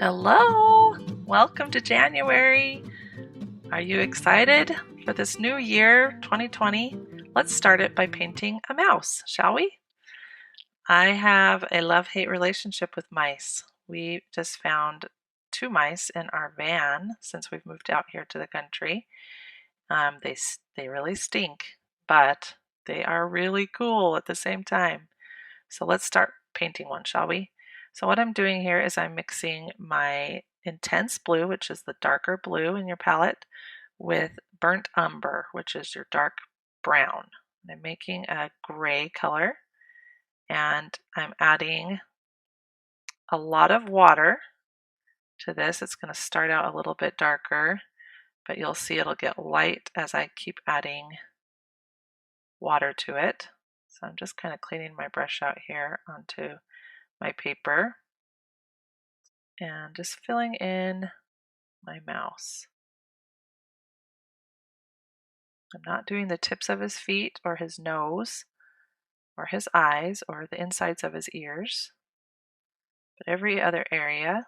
Hello! Welcome to January. Are you excited for this new year, 2020? Let's start it by painting a mouse, shall we? I have a love-hate relationship with mice. We just found 2 mice in our van since we've moved out here to the country. They really stink, but they are really cool at the same time. So let's start painting one, shall we? So what I'm doing here is I'm mixing my intense blue, which is the darker blue in your palette, with burnt umber, which is your dark brown. And I'm making a gray color, and I'm adding a lot of water to this. It's going to start out a little bit darker, but you'll see it'll get light as I keep adding water to it. So I'm just kind of cleaning my brush out here onto my paper and just filling in my mouse. I'm not doing the tips of his feet or his nose or his eyes or the insides of his ears, but every other area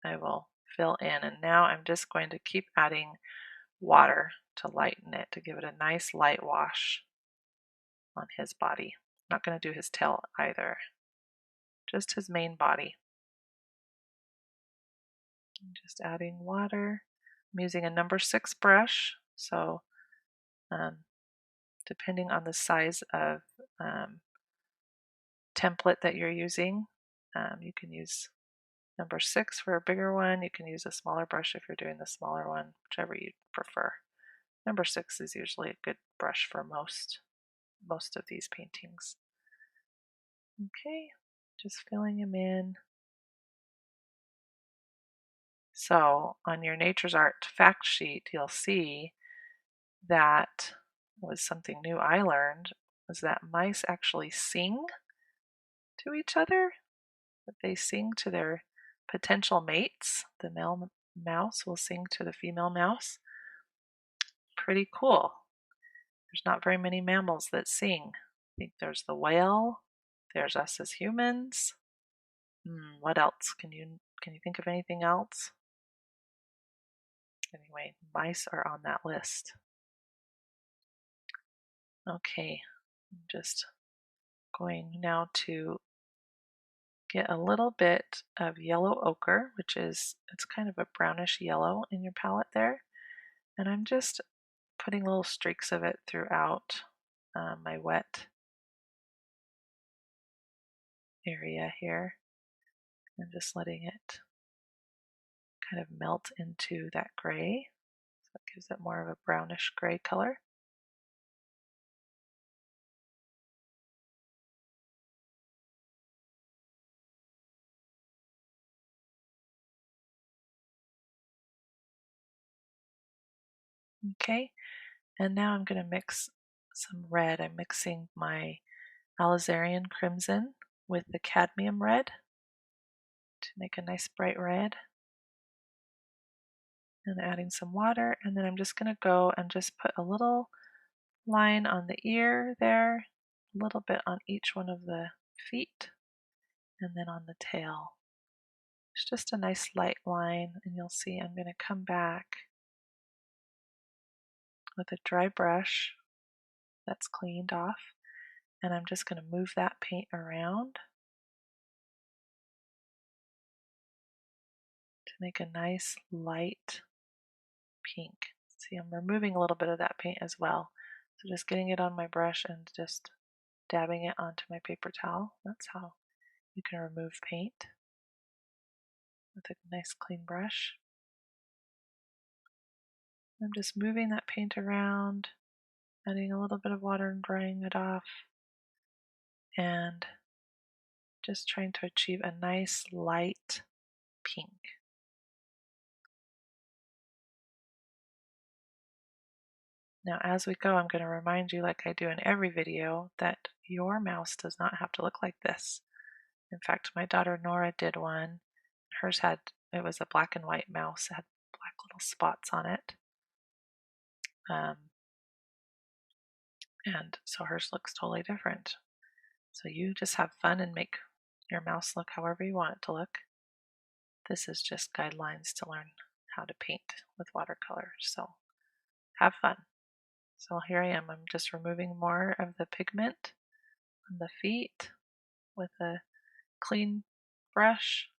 I will fill in. And now I'm just going to keep adding water to lighten it, to give it a nice light wash on his body. I'm not going to do his tail either, just his main body. I'm just adding water. I'm using a number 6 brush, so depending on the size of template that you're using, you can use number 6 for a bigger one. You can use a smaller brush if you're doing the smaller one, whichever you prefer. Number 6 is usually a good brush for most of these paintings. Okay, just filling them in. So on your Nature's Art fact sheet, you'll see that was something new I learned, was that mice actually sing to each other, that they sing to their potential mates. The male mouse will sing to the female mouse. Pretty cool. There's not very many mammals that sing. I think there's the whale, there's us as humans. What else? Can you think of anything else? Anyway, mice are on that list. Okay, I'm just going now to get a little bit of yellow ochre, it's kind of a brownish yellow in your palette there. And I'm just putting little streaks of it throughout my wet area here, and just letting it kind of melt into that gray. So it gives it more of a brownish gray color. Okay, and now I'm going to mix some red. I'm mixing my alizarin crimson with the cadmium red to make a nice bright red. And adding some water, and then I'm just going to go and just put a little line on the ear there, a little bit on each one of the feet, and then on the tail. It's just a nice light line, and you'll see I'm going to come back with a dry brush that's cleaned off, and I'm just going to move that paint around to make a nice light pink. See, I'm removing a little bit of that paint as well. So just getting it on my brush and just dabbing it onto my paper towel. That's how you can remove paint with a nice clean brush. I'm just moving that paint around, adding a little bit of water and drying it off, and just trying to achieve a nice light pink. Now as we go, I'm going to remind you, like I do in every video, that your mouse does not have to look like this. In fact, my daughter Nora did one. It was a black and white mouse. It had black little spots on it. And so hers looks totally different. So you just have fun and make your mouse look however you want it to look. This is just guidelines to learn how to paint with watercolor, so have fun. So here I am, I'm just removing more of the pigment on the feet with a clean brush.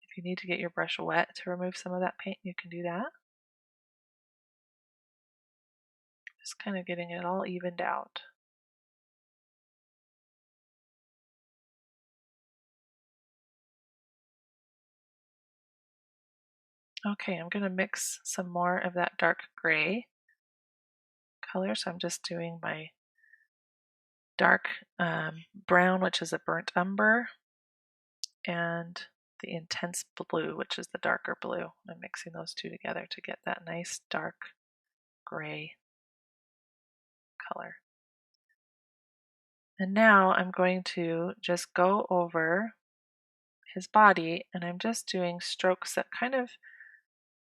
If you need to get your brush wet to remove some of that paint, you can do that. Just kind of getting it all evened out. Okay, I'm going to mix some more of that dark gray color. So I'm just doing my dark brown, which is a burnt umber, and the intense blue, which is the darker blue. I'm mixing those two together to get that nice dark gray color. And now I'm going to just go over his body, and I'm just doing strokes that kind of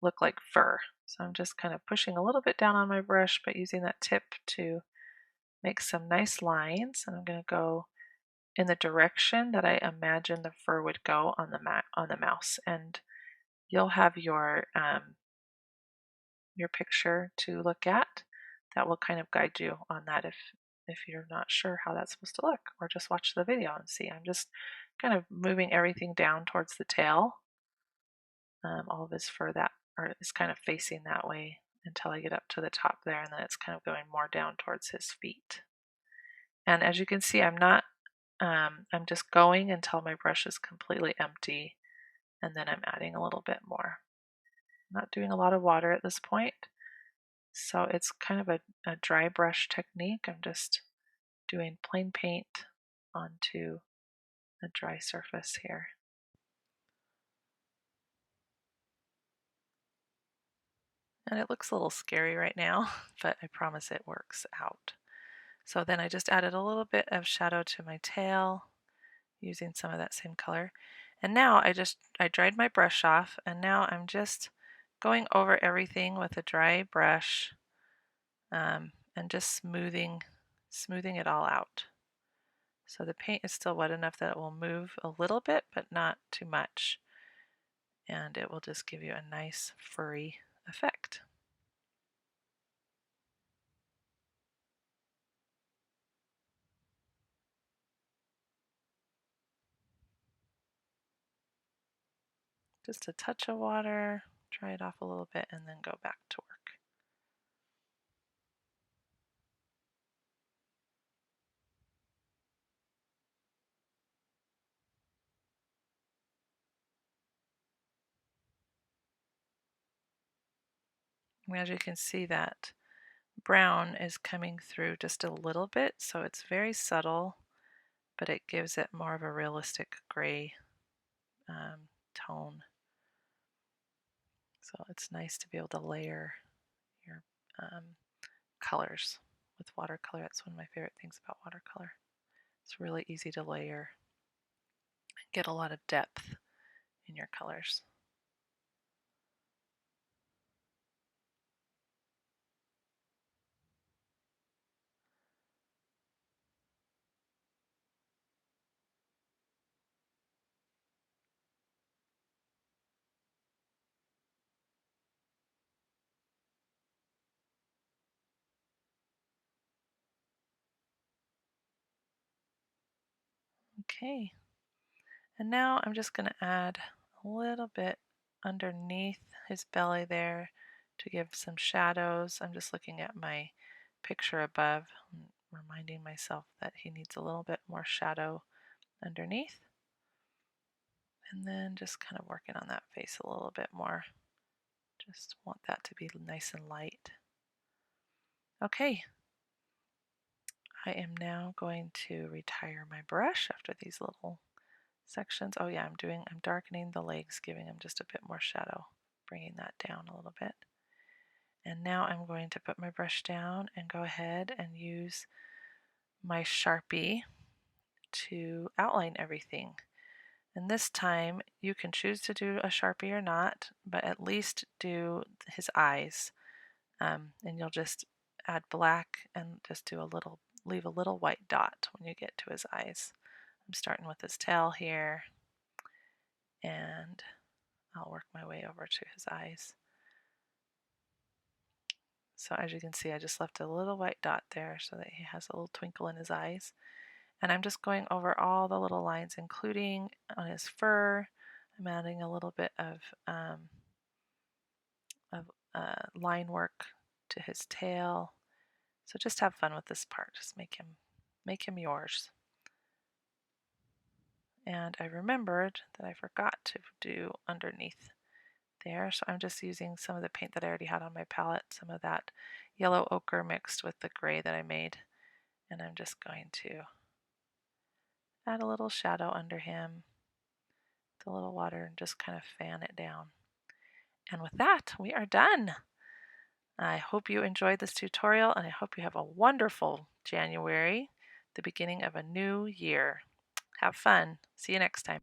look like fur. So I'm just kind of pushing a little bit down on my brush, but using that tip to make some nice lines. And I'm going to go in the direction that I imagine the fur would go on the mouse. And you'll have your picture to look at that will kind of guide you on that if you're not sure how that's supposed to look, or just watch the video and see. I'm just kind of moving everything down towards the tail. All of his fur that is kind of facing that way until I get up to the top there, and then it's kind of going more down towards his feet. And as you can see, I'm just going until my brush is completely empty, and then I'm adding a little bit more. I'm not doing a lot of water at this point, so it's kind of a dry brush technique. I'm just doing plain paint onto a dry surface here. And it looks a little scary right now, but I promise it works out. So then I just added a little bit of shadow to my tail using some of that same color. And now I dried my brush off, and now I'm just going over everything with a dry brush and just smoothing it all out. So the paint is still wet enough that it will move a little bit, but not too much. And it will just give you a nice furry effect. Just a touch of water, dry it off a little bit, and then go back to work. And as you can see, that brown is coming through just a little bit, so it's very subtle, but it gives it more of a realistic gray tone. So it's nice to be able to layer your colors with watercolor. That's one of my favorite things about watercolor. It's really easy to layer and get a lot of depth in your colors. Okay, and now I'm just going to add a little bit underneath his belly there to give some shadows. I'm just looking at my picture above, reminding myself that he needs a little bit more shadow underneath. And then just kind of working on that face a little bit more. Just want that to be nice and light. Okay, I am now going to retire my brush after these little sections. Oh yeah, I'm darkening the legs, giving them just a bit more shadow, bringing that down a little bit. And now I'm going to put my brush down and go ahead and use my Sharpie to outline everything. And this time you can choose to do a Sharpie or not, but at least do his eyes. And you'll just add black and just do a little leave a little white dot when you get to his eyes. I'm starting with his tail here, and I'll work my way over to his eyes. So as you can see, I just left a little white dot there so that he has a little twinkle in his eyes. And I'm just going over all the little lines, including on his fur. I'm adding a little bit of line work to his tail. So just have fun with this part. Just make him yours. And I remembered that I forgot to do underneath there, so I'm just using some of the paint that I already had on my palette, some of that yellow ochre mixed with the gray that I made, and I'm just going to add a little shadow under him, the little water, and just kind of fan it down. And with that, we are done. I hope you enjoyed this tutorial, and I hope you have a wonderful January, the beginning of a new year. Have fun. See you next time.